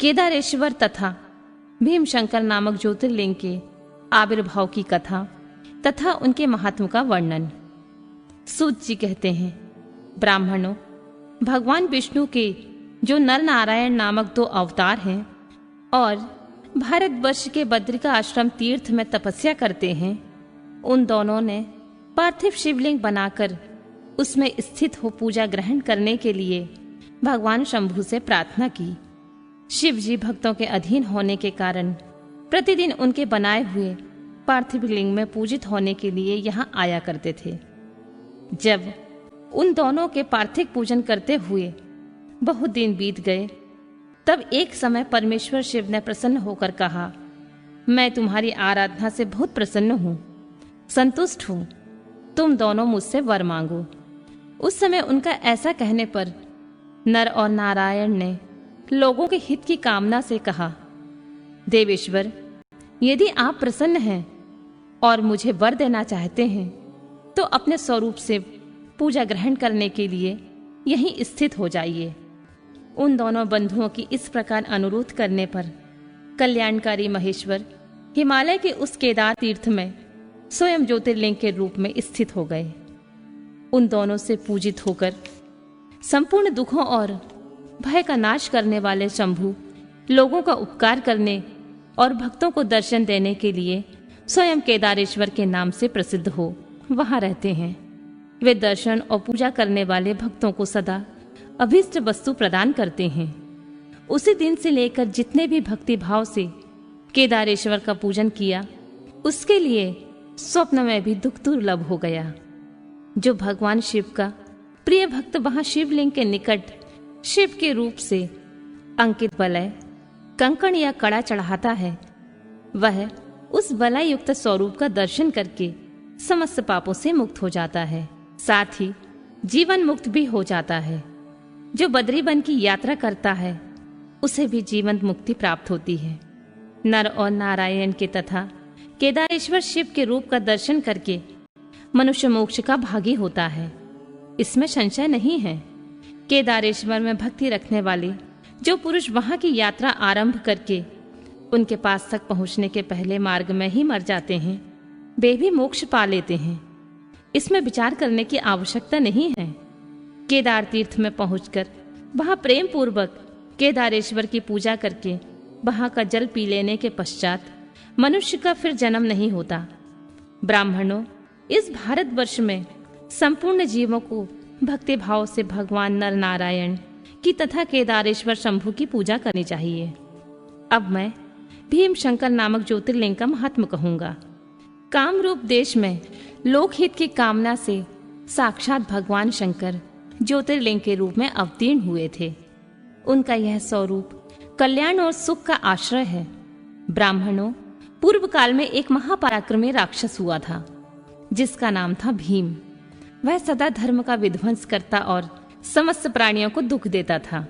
केदारेश्वर तथा भीमशंकर नामक ज्योतिर्लिंग के आविर्भाव की कथा तथा उनके महात्म का वर्णन। सूत जी कहते हैं, ब्राह्मणों, भगवान विष्णु के जो नर नारायण नामक 2 अवतार हैं और भारतवर्ष के बद्रिका आश्रम तीर्थ में तपस्या करते हैं, उन दोनों ने पार्थिव शिवलिंग बनाकर उसमें स्थित हो पूजा ग्रहण करने के लिए भगवान शंभु से प्रार्थना की। शिव जी भक्तों के अधीन होने के कारण प्रतिदिन उनके बनाए हुए पार्थिव लिंग में पूजित होने के लिए यहाँ आया करते थे। जब उन दोनों के पार्थिव पूजन करते हुए बहुत दिन बीत गए, तब एक समय परमेश्वर शिव ने प्रसन्न होकर कहा, मैं तुम्हारी आराधना से बहुत प्रसन्न हूँ, संतुष्ट हूँ, तुम दोनों मुझसे वर मांगो। उस समय उनका ऐसा कहने पर नर और नारायण ने लोगों के हित की कामना से कहा, देवेश्वर, यदि आप प्रसन्न हैं और मुझे वर देना चाहते हैं तो अपने स्वरूप से पूजा ग्रहण करने के लिए यहीं स्थित हो जाइए। उन दोनों बंधुओं की इस प्रकार अनुरोध करने पर कल्याणकारी महेश्वर हिमालय के उस केदार तीर्थ में स्वयं ज्योतिर्लिंग के रूप में स्थित हो गए। उन दोनों से पूजित होकर संपूर्ण दुखों और भय का नाश करने वाले शंभु लोगों का उपकार करने और भक्तों को दर्शन देने के लिए स्वयं केदारेश्वर के नाम से प्रसिद्ध हो वहां रहते हैं। वे दर्शन और पूजा करने वाले भक्तों को सदा अभीष्ट वस्तु प्रदान करते हैं। उसी दिन से लेकर जितने भी भक्ति भाव से केदारेश्वर का पूजन किया, उसके लिए स्वप्न में भी दुख दुर्लभ हो गया। जो भगवान शिव का प्रिय भक्त वहां शिवलिंग के निकट शिव के रूप से अंकित वलय, कंकण या कड़ा चढ़ाता है, वह उस वलय युक्त स्वरूप का दर्शन करके समस्त पापों से मुक्त हो जाता है, साथ ही जीवन मुक्त भी हो जाता है। जो बद्रीवन की यात्रा करता है उसे भी जीवन मुक्ति प्राप्त होती है। नर और नारायण के तथा केदारेश्वर शिव के रूप का दर्शन करके मनुष्य मोक्ष का भागी होता है, इसमें संशय नहीं है। केदारेश्वर में भक्ति रखने वाले जो पुरुष वहां की यात्रा आरंभ करके उनके पास तक पहुंचने के पहले मार्ग में ही मर जाते हैं, वे भी मोक्ष पा लेते हैं। इसमें विचार करने की आवश्यकता नहीं है। केदार तीर्थ में पहुंचकर वहां प्रेम पूर्वक केदारेश्वर की पूजा करके वहां का जल पी लेने के पश्चात मनुष्य का फिर जन्म नहीं होता। ब्राह्मणों, इस भारतवर्ष में संपूर्ण जीवों को भक्ति भाव से भगवान नर नारायण की तथा केदारेश्वर शंभु की पूजा करनी चाहिए। अब मैं भीमशंकर नामक ज्योतिर्लिंग का महात्म कहूंगा। कामरूप देश में लोकहित की कामना से साक्षात भगवान शंकर ज्योतिर्लिंग के रूप में अवतीर्ण हुए थे। उनका यह स्वरूप कल्याण और सुख का आश्रय है। ब्राह्मणों, पूर्व काल में एक महापराक्रमी राक्षस हुआ था जिसका नाम था भीम। वह सदा धर्म का विध्वंस करता और समस्त प्राणियों को दुख देता था।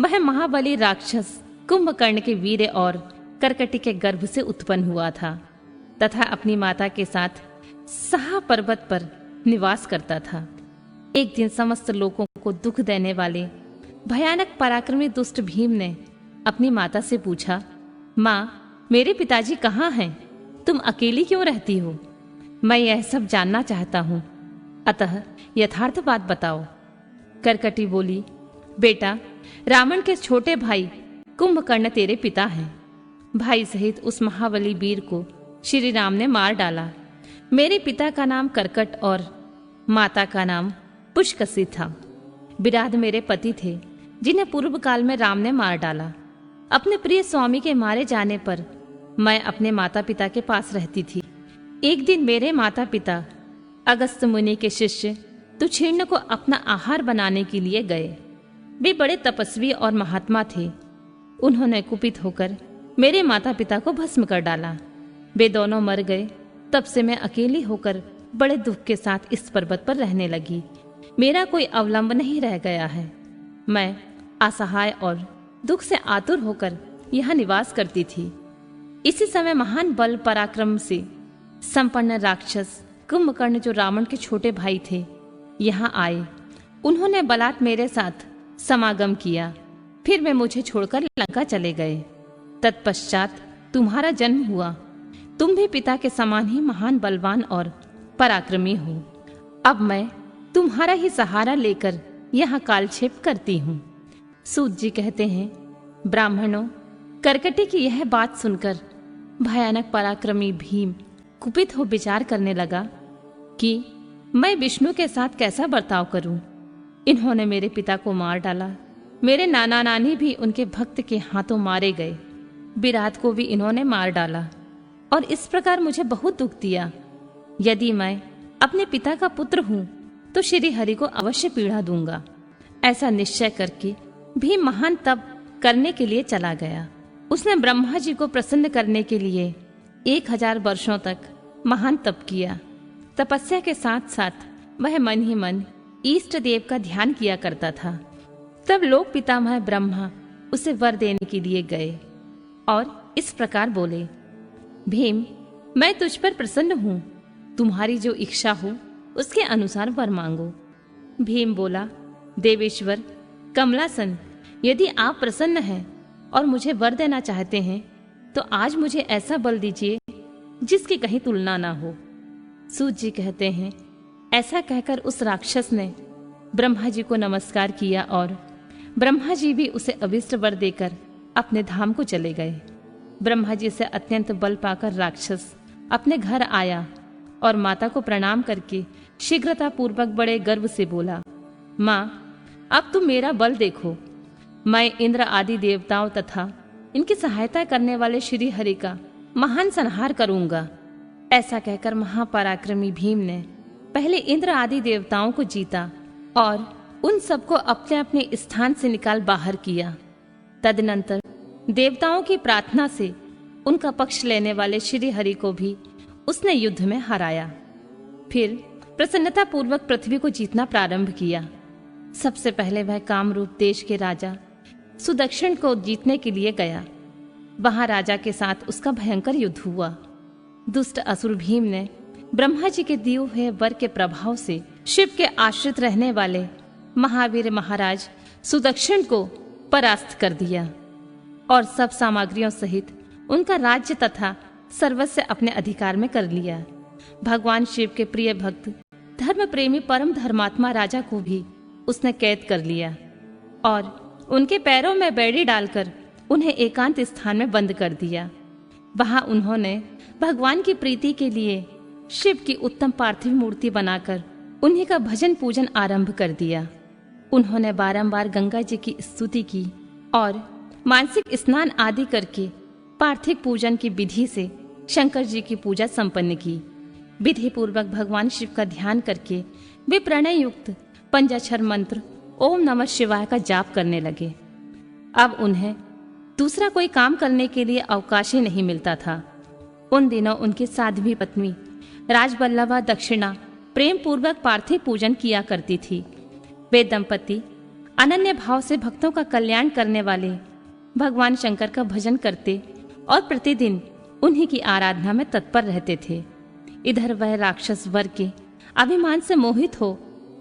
वह महाबली राक्षस कुंभकर्ण के वीर और करकटी के गर्भ से उत्पन्न हुआ था तथा अपनी माता के साथ सहा पर्वत पर निवास करता था। एक दिन समस्त लोगों को दुख देने वाले भयानक पराक्रमी दुष्ट भीम ने अपनी माता से पूछा, माँ, मेरे पिताजी कहाँ हैं? तुम अकेली क्यों रहती हो? मैं यह सब जानना चाहता हूँ, अतः यथार्थ बात बताओ। करकटी बोली, बेटा, रावण के छोटे भाई कुंभकर्ण तेरे पिता हैं। भाई सहित उस महाबली वीर को श्री राम ने मार डाला। मेरे पिता का नाम करकट और माता का नाम पुष्कसी था। विराध मेरे पति थे जिन्हें पूर्व काल में राम ने मार डाला। अपने प्रिय स्वामी के मारे जाने पर मैं अपने माता पिता के पास रहती थी। एक दिन मेरे माता पिता अगस्त मुनि के शिष्य तुच्छीर्ण को अपना आहार बनाने के लिए गए। वे बड़े तपस्वी और महात्मा थे। उन्होंने कुपित होकर मेरे माता पिता को भस्म कर डाला। वे दोनों मर गए। तब से मैं अकेली होकर बड़े दुख के साथ इस पर्वत पर रहने लगी। मेरा कोई अवलंब नहीं रह गया है। मैं असहाय और दुख से आतुर होकर यहाँ निवास करती थी। इसी समय महान बल पराक्रम से संपन्न राक्षस कुंभकर्ण, जो रावण के छोटे भाई थे, यहाँ आए। उन्होंने बलात् मेरे साथ समागम किया। फिर वे मुझे छोड़कर लंका चले गए। तत्पश्चात तुम्हारा जन्म हुआ। तुम भी पिता के समान ही महान बलवान और पराक्रमी हो। अब मैं तुम्हारा ही सहारा लेकर यहाँ कालक्षेप करती हूँ। सूत जी कहते हैं, ब्राह्मणों, करकटी की यह बात सुनकर भयानक पराक्रमी भीम कुपित हो विचार करने लगा कि मैं विष्णु के साथ कैसा बर्ताव करूं। इन्होंने मेरे पिता को मार डाला, मेरे नाना नानी भी उनके भक्त के हाथों मारे गए, विराट को भी इन्होंने मार डाला और इस प्रकार मुझे बहुत दुख दिया। यदि मैं अपने पिता का पुत्र हूं तो श्री हरि को अवश्य पीड़ा दूंगा। ऐसा निश्चय करके भीम महान तप करने के लिए चला गया। उसने ब्रह्मा जी को प्रसन्न करने के लिए 1000 वर्षों तक महान तप किया। तपस्या के साथ साथ वह मन ही मन इष्ट देव का ध्यान किया करता था। तब लोक पितामह ब्रह्मा उसे वर देने के लिए गए और इस प्रकार बोले, भीम, मैं तुझ पर प्रसन्न हूँ, तुम्हारी जो इच्छा हो उसके अनुसार वर मांगो। भीम बोला, देवेश्वर कमलासन, यदि आप प्रसन्न हैं और मुझे वर देना चाहते हैं तो आज मुझे ऐसा बल दीजिए जिसकी कहीं तुलना ना हो। सूत जी कहते हैं, ऐसा कहकर उस राक्षस ने ब्रह्मा जी को नमस्कार किया और ब्रह्मा जी भी उसे अभिष्ट वर देकर अपने धाम को चले गए। ब्रह्मा जी से अत्यंत बल पाकर राक्षस अपने घर आया और माता को प्रणाम करके शीघ्रता पूर्वक बड़े गर्व से बोला, माँ, अब तुम मेरा बल देखो। मैं इंद्र आदि देवताओं तथा इनकी सहायता करने वाले श्री हरि का महान संहार करूंगा। ऐसा कहकर महापराक्रमी भीम ने पहले इंद्र आदि देवताओं को जीता और उन सबको अपने अपने स्थान से निकाल बाहर किया। तदनंतर देवताओं की प्रार्थना से उनका पक्ष लेने वाले श्री हरि को भी उसने युद्ध में हराया। फिर प्रसन्नता पूर्वक पृथ्वी को जीतना प्रारंभ किया। सबसे पहले वह कामरूप देश के राजा सुदक्षिण को जीतने के लिए गया। वहां राजा के साथ उसका भयंकर युद्ध हुआ। दुष्ट असुर भीम ने ब्रह्मा जी के दिए हुए वर के प्रभाव से शिव के आश्रित रहने वाले महावीर महाराज सुदक्षिण को परास्त कर दिया और सब सामग्रियों सहित उनका राज्य तथा सर्वस्व अपने अधिकार में कर लिया। भगवान शिव के प्रिय भक्त धर्म प्रेमी परम धर्मात्मा राजा को भी उसने कैद कर लिया और उनके पैरों में बेड़ी डालकर उन्हें एकांत स्थान में बंद कर दिया। वहां उन्होंने भगवान की प्रीति के लिए शिव की उत्तम पार्थिव मूर्ति बनाकर उन्हीं का भजन पूजन आरंभ कर दिया। उन्होंने बारंबार गंगा जी की स्तुति की और मानसिक स्नान आदि करके पार्थिव पूजन की विधि से शंकर जी की पूजा संपन्न की। विधि पूर्वक भगवान शिव का ध्यान करके वे प्रणय युक्त पंचाक्षर मंत्र ओम नमः शिवाय का जाप करने लगे। अब उन्हें दूसरा कोई काम करने के लिए अवकाश ही नहीं मिलता था। उन दिनों उनकी साध्वी पत्नी राजबल्लभा दक्षिणा प्रेम पूर्वक पार्थिव पूजन किया करती थी। वे दंपति अनन्य भाव से भक्तों का कल्याण करने वाले भगवान शंकर का भजन करते और प्रतिदिन उन्हीं की आराधना में तत्पर रहते थे। इधर वह राक्षस वर के अभिमान से मोहित हो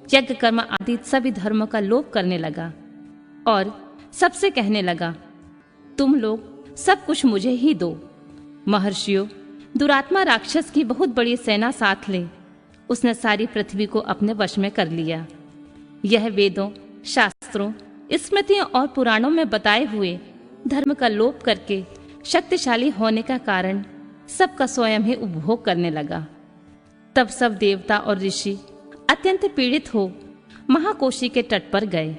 यज्ञ कर्म आदि सभी धर्मों का लोप करने लगा और सबसे कहने लगा, तुम लोग सब कुछ मुझे ही दो। महर्षियों, दुरात्मा राक्षस की बहुत बड़ी सेना साथ ले उसने सारी पृथ्वी को अपने वश में कर लिया। यह वेदों, शास्त्रों, स्मृतियों और पुराणों में बताए हुए धर्म का लोप करके शक्तिशाली होने का कारण सबका स्वयं ही उपभोग करने लगा। तब सब देवता और ऋषि अत्यंत पीड़ित हो महाकोशी के तट पर गए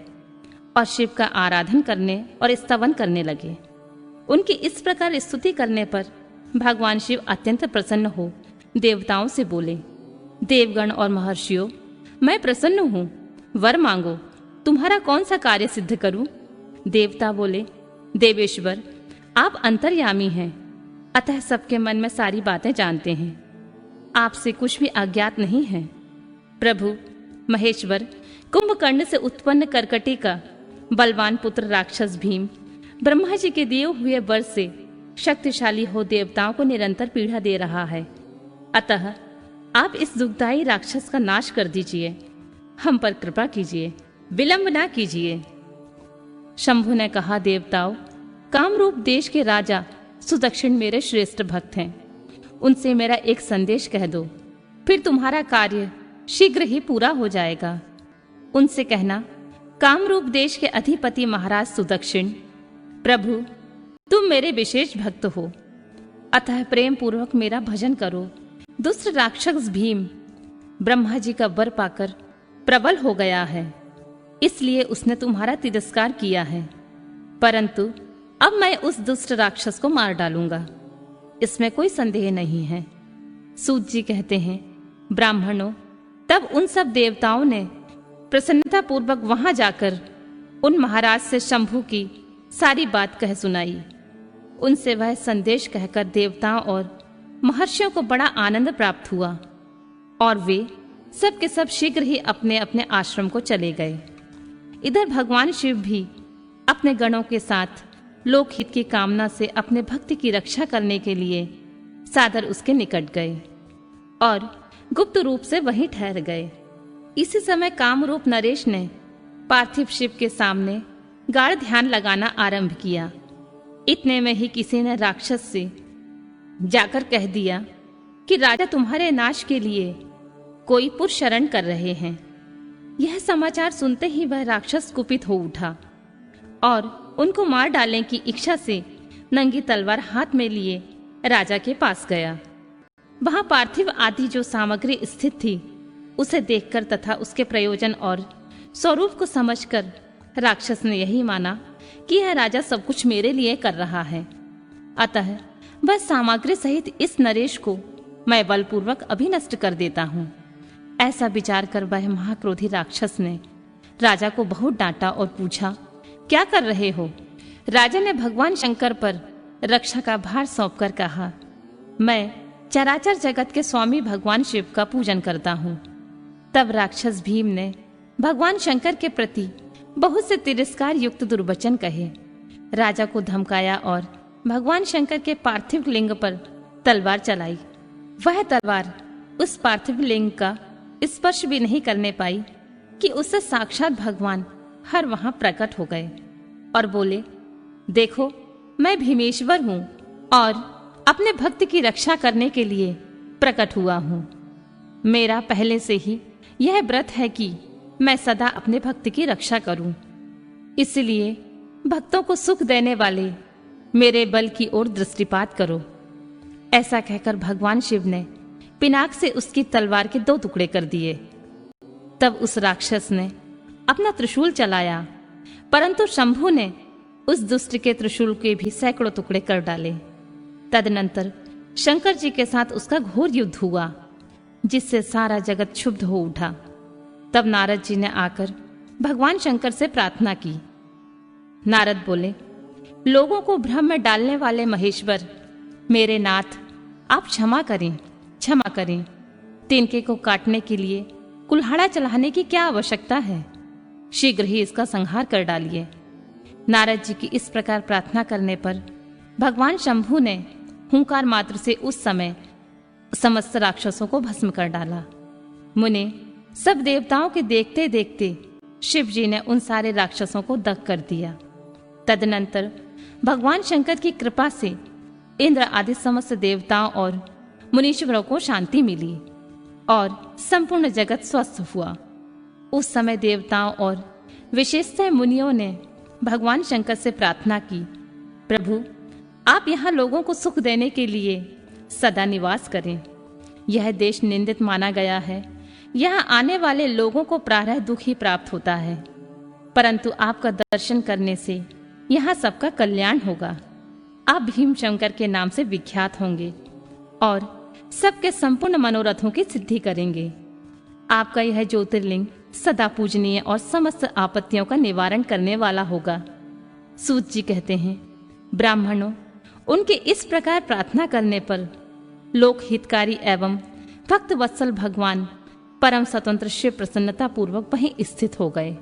और शिव का आराधन करने और स्तवन करने लगे। उनकी इस प्रकार स्तुति करने पर भगवान शिव अत्यंत प्रसन्न हो देवताओं से बोले, देवगण और महर्षियों, मैं प्रसन्न हूँ, वर मांगो, तुम्हारा कौन सा कार्य सिद्ध करूं? देवता बोले, देवेश्वर, आप अंतर्यामी हैं, अतः सबके मन में सारी बातें जानते हैं, आपसे कुछ भी अज्ञात नहीं है। प्रभु महेश्वर, कुंभकर्ण से उत्पन्न करकटी का बलवान पुत्र राक्षस भीम ब्रह्मा जी के दिए हुए वर से शक्तिशाली हो देवताओं को निरंतर पीड़ा दे रहा है। अतः आप इस दुखदायी राक्षस का नाश कर दीजिए, हम पर कृपा कीजिए, विलंब ना कीजिए। शंभु ने कहा, देवताओं, कामरूप देश के राजा सुदक्षिण मेरे श्रेष्ठ भक्त हैं। उनसे मेरा एक संदेश कह दो, फिर तुम्हारा कार्य शीघ्र ही पूरा हो जाएगा। उनसे कहना, कामरूप देश के अधिपति महाराज सुदक्षिण, प्रभु तुम मेरे विशेष भक्त हो, अतः प्रेम पूर्वक मेरा भजन करो। दुष्ट राक्षस भीम ब्रह्मा जी का वर पाकर प्रबल हो गया है, इसलिए उसने तुम्हारा तिरस्कार किया है, परंतु अब मैं उस दुष्ट राक्षस को मार डालूंगा, इसमें कोई संदेह नहीं है। सूत जी कहते हैं, ब्राह्मणों, तब उन सब देवताओं ने प्रसन्नता पूर्वक वहां जाकर उन महाराज से शंभु की सारी बात कह सुनाई। उनसे वह संदेश कहकर देवताओं और महर्षियों को बड़ा आनंद प्राप्त हुआ और वे सब के सब शीघ्र ही अपने अपने आश्रम को चले गए। इधर भगवान शिव भी अपने गणों के साथ लोकहित की कामना से अपने भक्ति की रक्षा करने के लिए सादर उसके निकट गए और गुप्त रूप से वहीं ठहर गए। इसी समय कामरूप नरेश ने पार्थिव शिव के सामने गाढ़ ध्यान लगाना आरंभ किया। इतने में ही किसी ने राक्षस से जाकर कह दिया कि राजा तुम्हारे नाश के लिए कोई पुरुष शरण कर रहे हैं। यह समाचार सुनते ही वह राक्षस कुपित हो उठा और उनको मार डालने की इच्छा से नंगी तलवार हाथ में लिए राजा के पास गया। वहां पार्थिव आदि जो सामग्री स्थित थी उसे देखकर तथा उसके प्रयोजन और स्वरूप को समझकर राक्षस ने यही माना कि यह राजा सब कुछ मेरे लिए कर रहा है, अतः वह सामग्री सहित इस नरेश को मैं बलपूर्वक अभी नष्ट कर देता हूँ। ऐसा विचार कर वह महाक्रोधी राक्षस ने राजा को बहुत डांटा और पूछा, क्या कर रहे हो? राजा ने भगवान शंकर पर रक्षा का भार सौंपकर कहा, मैं चराचर जगत के स्वामी भगवान शिव का पूजन करता हूँ। तब राक्षस भीम ने भगवान शंकर के प्रति बहुत से तिरस्कार युक्त दुर्वचन कहे, राजा को धमकाया और भगवान शंकर के पार्थिव लिंग पर तलवार चलाई। वह तलवार उस पार्थिव लिंग का स्पर्श भी नहीं करने पाई कि उससे साक्षात भगवान हर वहां प्रकट हो गए और बोले, देखो मैं भीमेश्वर हूं और अपने भक्त की रक्षा करने के लिए प्रकट हुआ हूं। मेरा पहले से ही यह व्रत है कि मैं सदा अपने भक्त की रक्षा करूं, इसलिए भक्तों को सुख देने वाले मेरे बल की ओर दृष्टिपात करो। ऐसा कहकर भगवान शिव ने पिनाक से उसकी तलवार के 2 टुकड़े कर दिए। तब उस राक्षस ने अपना त्रिशूल चलाया, परंतु शंभु ने उस दुष्ट के त्रिशूल के भी सैकड़ों टुकड़े कर डाले। तदनंतर शंकर जी के साथ उसका घोर युद्ध हुआ, जिससे सारा जगत क्षुब्ध हो उठा। तब नारद जी ने आकर भगवान शंकर से प्रार्थना की। नारद बोले, लोगों को भ्रम में डालने वाले महेश्वर, मेरे नाथ, आप क्षमा करें, क्षमा करें। तिनके को काटने के लिए कुल्हाड़ा चलाने की क्या आवश्यकता है? शीघ्र ही इसका संहार कर डालिए। नारद जी की इस प्रकार प्रार्थना करने पर भगवान शंभु ने हुंकार मात्र से उस समय समस्त राक्षसों को भस्म कर डाला। मुने, सब देवताओं के देखते देखते शिव जी ने उन सारे राक्षसों को दग्ध कर दिया। तदनंतर भगवान शंकर की कृपा से इंद्र आदि समस्त देवताओं और मुनीश्वरों को शांति मिली और संपूर्ण जगत स्वस्थ हुआ। उस समय देवताओं और विशेषतः मुनियों ने भगवान शंकर से प्रार्थना की, प्रभु आप यहाँ लोगों को सुख देने के लिए सदा निवास करें। यह देश निंदित माना गया है, यहाँ आने वाले लोगों को प्रारह दुख ही प्राप्त होता है, परंतु आपका दर्शन करने से यहाँ सबका कल्याण होगा। आप भीम शंकर के नाम से विख्यात होंगे और सबके संपूर्ण मनोरथों की सिद्धि करेंगे। आपका यह ज्योतिर्लिंग सदा पूजनीय और समस्त आपत्तियों का निवारण करने वाला होगा। सूत जी कहते हैं, ब्राह्मणों, उनके इस प्रकार प्रार्थना करने पर लोक हितकारी एवं भक्त वत्सल भगवान परम स्वतंत्र शिव प्रसन्नता पूर्वक वहीं स्थित हो गए।